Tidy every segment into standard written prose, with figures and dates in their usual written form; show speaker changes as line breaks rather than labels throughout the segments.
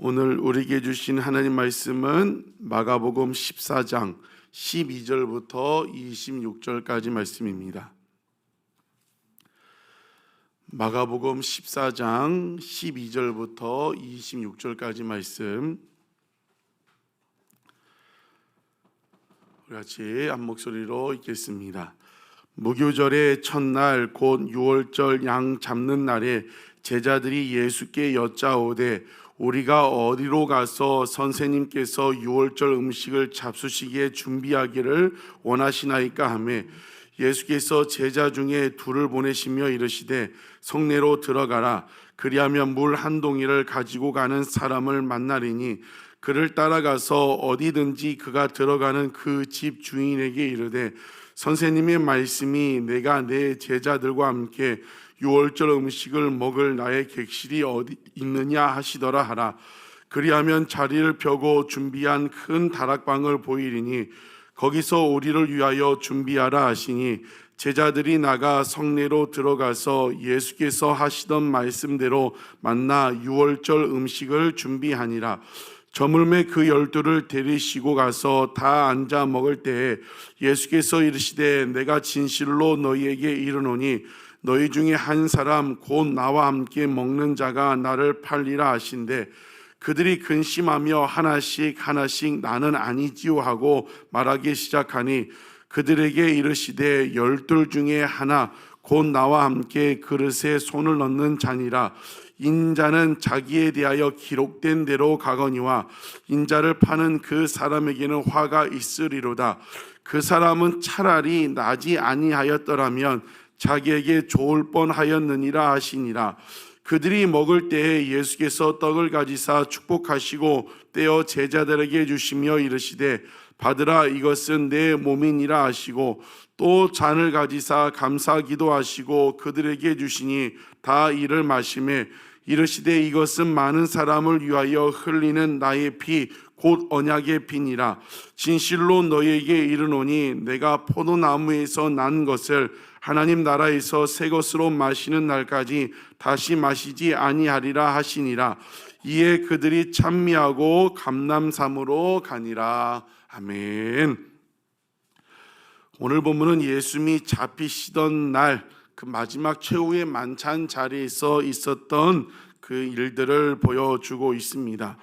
오늘 우리에게 주신 하나님 말씀은 마가복음 14장 12절부터 26절까지 말씀입니다. 마가복음 14장 12절부터 26절까지 말씀, 우리 같이 한 목소리로 읽겠습니다. 무교절의 첫날 곧 유월절 양 잡는 날에 제자들이 예수께 여짜오되 우리가 어디로 가서 선생님께서 유월절 음식을 잡수시기에 준비하기를 원하시나이까 하매 예수께서 제자 중에 둘을 보내시며 이르시되 성내로 들어가라. 그리하면 물 한 동이를 가지고 가는 사람을 만나리니 그를 따라가서 어디든지 그가 들어가는 그 집 주인에게 이르되 선생님의 말씀이 내가 내 제자들과 함께 유월절 음식을 먹을 나의 객실이 어디 있느냐 하시더라 하라. 그리하면 자리를 펴고 준비한 큰 다락방을 보이리니 거기서 우리를 위하여 준비하라 하시니 제자들이 나가 성내로 들어가서 예수께서 하시던 말씀대로 만나 유월절 음식을 준비하니라. 저물매 그 12를 데리시고 가서 다 앉아 먹을 때에 예수께서 이르시되 내가 진실로 너희에게 이르노니 너희 중에 한 사람 곧 나와 함께 먹는 자가 나를 팔리라 하신대 그들이 근심하며 하나씩 나는 아니지요 하고 말하기 시작하니 그들에게 이르시되 12 중에 하나 곧 나와 함께 그릇에 손을 넣는 자니라. 인자는 자기에 대하여 기록된 대로 가거니와 인자를 파는 그 사람에게는 화가 있으리로다. 그 사람은 차라리 나지 아니하였더라면 자기에게 좋을 뻔하였느니라 하시니라. 그들이 먹을 때에 예수께서 떡을 가지사 축복하시고 떼어 제자들에게 주시며 이르시되 받으라 이것은 내 몸이니라 하시고 또 잔을 가지사 감사 기도하시고 그들에게 주시니 다 이를 마시매 이르시되 이것은 많은 사람을 위하여 흘리는 나의 피 곧 언약의 피니라. 진실로 너희에게 이르노니 내가 포도나무에서 난 것을 하나님 나라에서 새 것으로 마시는 날까지 다시 마시지 아니하리라 하시니라. 이에 그들이 찬미하고 감람산으로 가니라. 아멘. 오늘 본문은 예수님이 잡히시던 날 그 마지막 최후의 만찬 자리에서 있었던 그 일들을 보여주고 있습니다.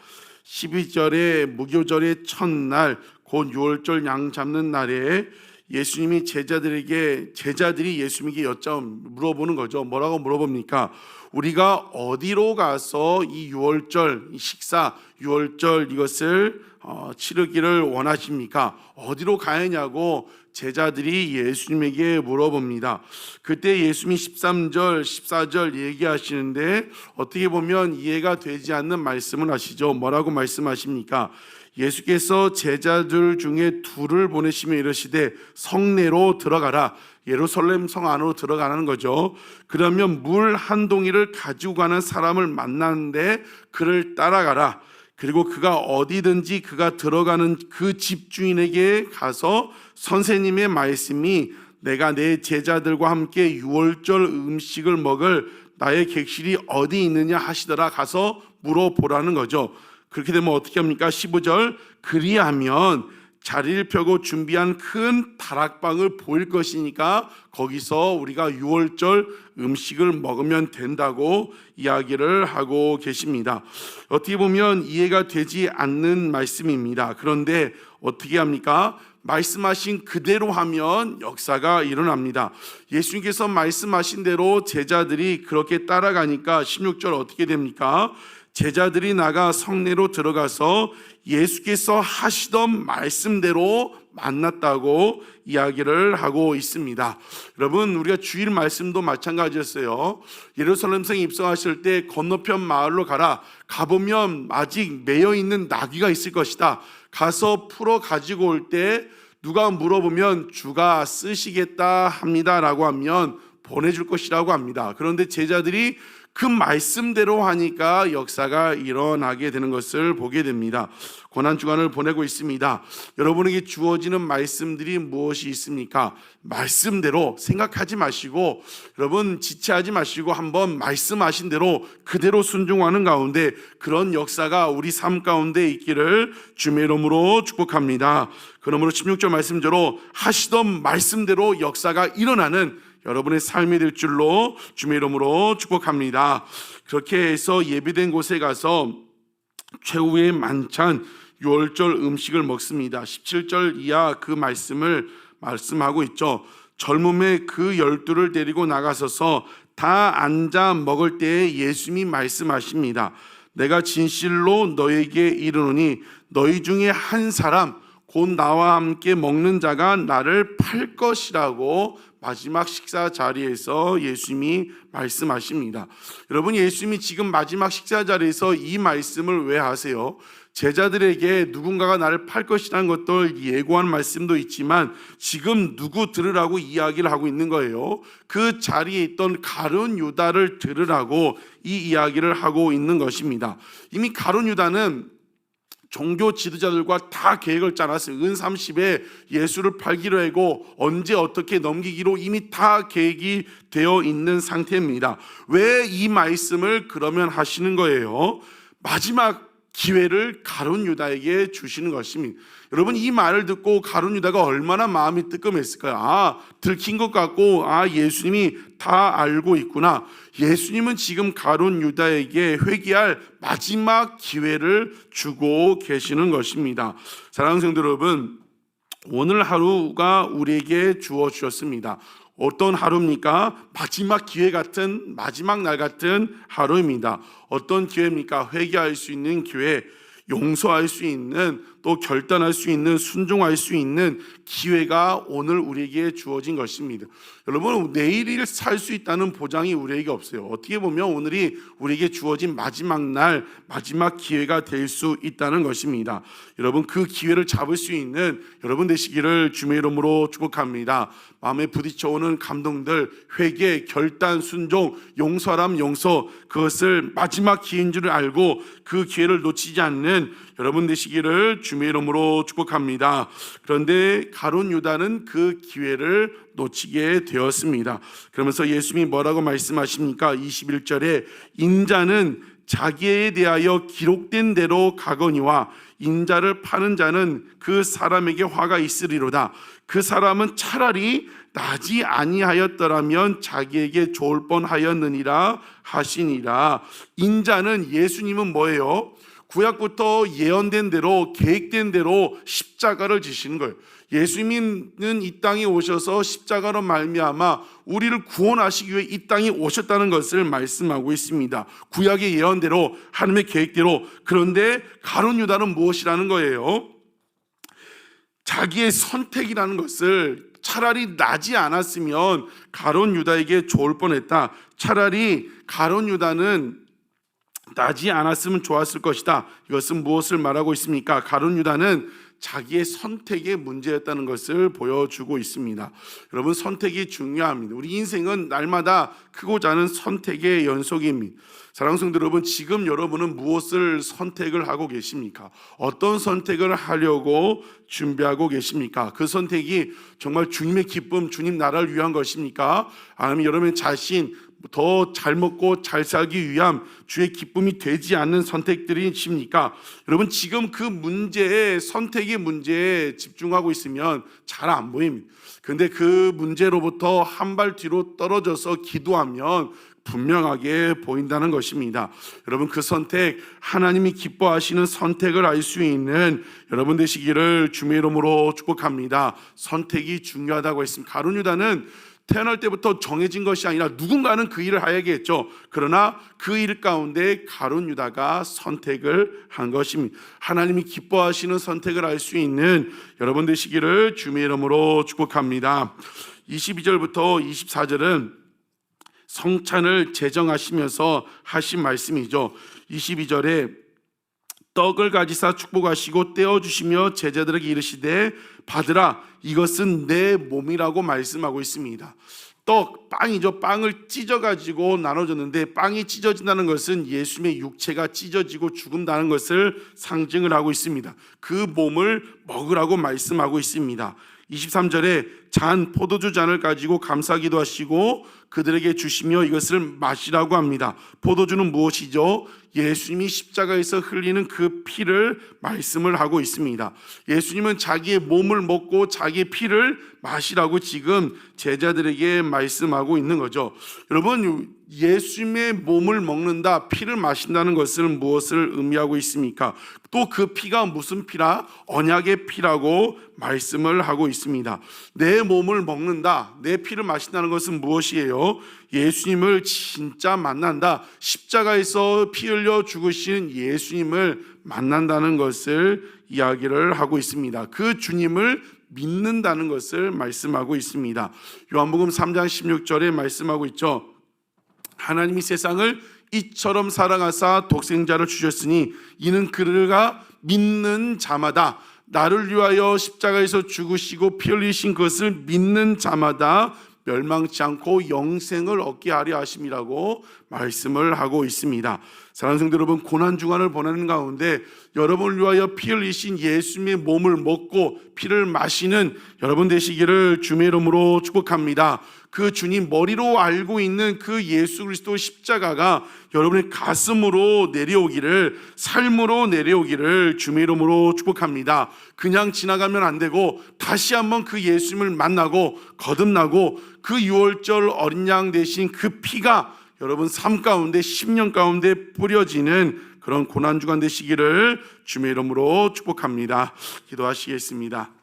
12절의 무교절의 첫날 곧 유월절 양 잡는 날에 예수님이 제자들이 예수님에게 물어보는 거죠. 뭐라고 물어봅니까? 우리가 어디로 가서 이 유월절 식사, 유월절 이것을 치르기를 원하십니까? 어디로 가야냐고 제자들이 예수님에게 물어봅니다. 그때 예수님이 13절, 14절 얘기하시는데 어떻게 보면 이해가 되지 않는 말씀을 하시죠. 뭐라고 말씀하십니까? 예수께서 제자들 중에 둘을 보내시며 이르시되 성내로 들어가라. 예루살렘 성 안으로 들어가는 거죠. 그러면 물 한 동이를 가지고 가는 사람을 만나는데 그를 따라가라. 그리고 그가 어디든지 그가 들어가는 그 집주인에게 가서 선생님의 말씀이 내가 내 제자들과 함께 유월절 음식을 먹을 나의 객실이 어디 있느냐 하시더라. 가서 물어보라는 거죠. 그렇게 되면 어떻게 합니까? 15절 그리하면 자리를 펴고 준비한 큰 다락방을 보일 것이니까 거기서 우리가 유월절 음식을 먹으면 된다고 이야기를 하고 계십니다. 어떻게 보면 이해가 되지 않는 말씀입니다. 그런데 어떻게 합니까? 말씀하신 그대로 하면 역사가 일어납니다. 예수님께서 말씀하신 대로 제자들이 그렇게 따라가니까 16절 어떻게 됩니까? 제자들이 나가 성내로 들어가서 예수께서 하시던 말씀대로 만났다고 이야기를 하고 있습니다. 여러분, 우리가 주일 말씀도 마찬가지였어요. 예루살렘성에 입성하실 때 건너편 마을로 가보면 아직 매여있는 나귀가 있을 것이다. 가서 풀어 가지고 올 때 누가 물어보면 주가 쓰시겠다 합니다라고 하면 보내줄 것이라고 합니다. 그런데 제자들이 그 말씀대로 하니까 역사가 일어나게 되는 것을 보게 됩니다. 고난주간을 보내고 있습니다. 여러분에게 주어지는 말씀들이 무엇이 있습니까? 말씀대로 생각하지 마시고, 여러분 지체하지 마시고 한번 말씀하신 대로 그대로 순종하는 가운데 그런 역사가 우리 삶 가운데 있기를 주의 이름으로 축복합니다. 그러므로 16절 말씀대로 하시던 말씀대로 역사가 일어나는 여러분의 삶이 될 줄로 주의 이름으로 축복합니다. 그렇게 해서 예비된 곳에 가서 최후의 만찬 유월절 음식을 먹습니다. 17절 이하 그 말씀을 말씀하고 있죠. 젊음의 그 12를 데리고 나가서서 다 앉아 먹을 때에 예수님이 말씀하십니다. 내가 진실로 너에게 이르노니 너희 중에 한 사람 곧 나와 함께 먹는 자가 나를 팔 것이라고 마지막 식사 자리에서 예수님이 말씀하십니다. 여러분, 예수님이 지금 마지막 식사 자리에서 이 말씀을 왜 하세요? 제자들에게 누군가가 나를 팔 것이라는 것도 예고한 말씀도 있지만 지금 누구 들으라고 이야기를 하고 있는 거예요. 그 자리에 있던 가룟 유다를 들으라고 이 이야기를 하고 있는 것입니다. 이미 가룟 유다는 종교 지도자들과 다 계획을 짜놨어요. 은 30에 예수를 팔기로 하고 언제 어떻게 넘기기로 이미 다 계획이 되어 있는 상태입니다. 왜 이 말씀을 그러면 하시는 거예요? 마지막 기회를 가룟 유다에게 주시는 것입니다. 여러분, 이 말을 듣고 가룟 유다가 얼마나 마음이 뜨끔했을까요? 들킨 것 같고 예수님이 다 알고 있구나. 예수님은 지금 가룟 유다에게 회개할 마지막 기회를 주고 계시는 것입니다. 사랑하는 성도 여러분, 오늘 하루가 우리에게 주어 주셨습니다. 어떤 하루입니까? 마지막 기회 같은, 마지막 날 같은 하루입니다. 어떤 기회입니까? 회개할 수 있는 기회, 용서할 수 있는, 또 결단할 수 있는, 순종할 수 있는 기회가 오늘 우리에게 주어진 것입니다. 여러분, 내일을 살 수 있다는 보장이 우리에게 없어요. 어떻게 보면 오늘이 우리에게 주어진 마지막 날, 마지막 기회가 될 수 있다는 것입니다. 여러분, 그 기회를 잡을 수 있는 여러분 되시기를 주의 이름으로 축복합니다. 마음에 부딪혀오는 감동들, 회개, 결단, 순종, 용서람, 용서, 그것을 마지막 기회인 줄 알고 그 기회를 놓치지 않는 여러분 되시기를 주의 이름으로 축복합니다. 그런데 가룟 유다는 그 기회를 놓치게 되었습니다. 그러면서 예수님이 뭐라고 말씀하십니까? 21절에 인자는 자기에 대하여 기록된 대로 가거니와 인자를 파는 자는 그 사람에게 화가 있으리로다. 그 사람은 차라리 나지 아니하였더라면 자기에게 좋을 뻔하였느니라 하시니라. 인자는, 예수님은 뭐예요? 구약부터 예언된 대로, 계획된 대로 십자가를 지시는 거예요. 예수님은 이 땅에 오셔서 십자가로 말미암아 우리를 구원하시기 위해 이 땅에 오셨다는 것을 말씀하고 있습니다. 구약의 예언대로, 하나님의 계획대로. 그런데 가룟 유다는 무엇이라는 거예요? 자기의 선택이라는 것을, 차라리 나지 않았으면 가룟 유다에게 좋을 뻔했다. 차라리 가룟 유다는 나지 않았으면 좋았을 것이다. 이것은 무엇을 말하고 있습니까? 가룟 유다는 자기의 선택의 문제였다는 것을 보여주고 있습니다. 여러분, 선택이 중요합니다. 우리 인생은 날마다 크고 작은 선택의 연속입니다. 사랑하는 성도 여러분, 지금 여러분은 무엇을 선택을 하고 계십니까? 어떤 선택을 하려고 준비하고 계십니까? 그 선택이 정말 주님의 기쁨, 주님 나라를 위한 것입니까? 아니면 여러분 자신 더 잘 먹고 잘 살기 위함, 주의 기쁨이 되지 않는 선택들이십니까? 여러분, 지금 그 문제에, 선택의 문제에 집중하고 있으면 잘 안 보입니다. 그런데 그 문제로부터 한 발 뒤로 떨어져서 기도하면 분명하게 보인다는 것입니다. 여러분, 그 선택, 하나님이 기뻐하시는 선택을 알 수 있는 여러분 되시기를 주의 이름으로 축복합니다. 선택이 중요하다고 했습니다. 가룟 유다는 태어날 때부터 정해진 것이 아니라 누군가는 그 일을 하야겠죠. 그러나 그 일 가운데 가룟 유다가 선택을 한 것입니다. 하나님이 기뻐하시는 선택을 알 수 있는 여러분 되시기를 주의 이름으로 축복합니다. 22절부터 24절은 성찬을 제정하시면서 하신 말씀이죠. 22절에 떡을 가지사 축복하시고 떼어주시며 제자들에게 이르시되 받으라, 이것은 내 몸이라고 말씀하고 있습니다. 빵이죠. 빵을 찢어가지고 나눠줬는데 빵이 찢어진다는 것은 예수님의 육체가 찢어지고 죽는다는 것을 상징을 하고 있습니다. 그 몸을 먹으라고 말씀하고 있습니다. 23절에 잔 포도주 잔을 가지고 감사기도 하시고 그들에게 주시며 이것을 마시라고 합니다. 포도주는 무엇이죠? 예수님이 십자가에서 흘리는 그 피를 말씀을 하고 있습니다. 예수님은 자기의 몸을 먹고 자기의 피를 마시라고 지금 제자들에게 말씀하고 있는 거죠. 여러분, 예수님의 몸을 먹는다, 피를 마신다는 것은 무엇을 의미하고 있습니까? 또 그 피가 무슨 피라? 언약의 피라고 말씀을 하고 있습니다. 내 몸을 먹는다, 내 피를 마신다는 것은 무엇이에요? 예수님을 진짜 만난다, 십자가에서 피 흘려 죽으신 예수님을 만난다는 것을 이야기를 하고 있습니다. 그 주님을 믿는다는 것을 말씀하고 있습니다. 요한복음 3장 16절에 말씀하고 있죠. 하나님이 세상을 이처럼 사랑하사 독생자를 주셨으니 이는 그가 믿는 자마다, 나를 위하여 십자가에서 죽으시고 피 흘리신 것을 믿는 자마다 멸망치 않고 영생을 얻게 하려 하심이라고 말씀을 하고 있습니다. 사랑하는 성도 여러분, 고난주간을 보내는 가운데 여러분을 위하여 피 흘리신 예수님의 몸을 먹고 피를 마시는 여러분 되시기를 주의 이름으로 축복합니다. 그 주님 머리로 알고 있는 그 예수 그리스도 십자가가 여러분의 가슴으로 내려오기를, 삶으로 내려오기를 주의 이름으로 축복합니다. 그냥 지나가면 안 되고 다시 한번 그 예수님을 만나고 거듭나고 그 유월절 어린 양 대신 그 피가 여러분 삶 가운데 10년 가운데 뿌려지는 그런 고난주간 되시기를 주의 이름으로 축복합니다. 기도하시겠습니다.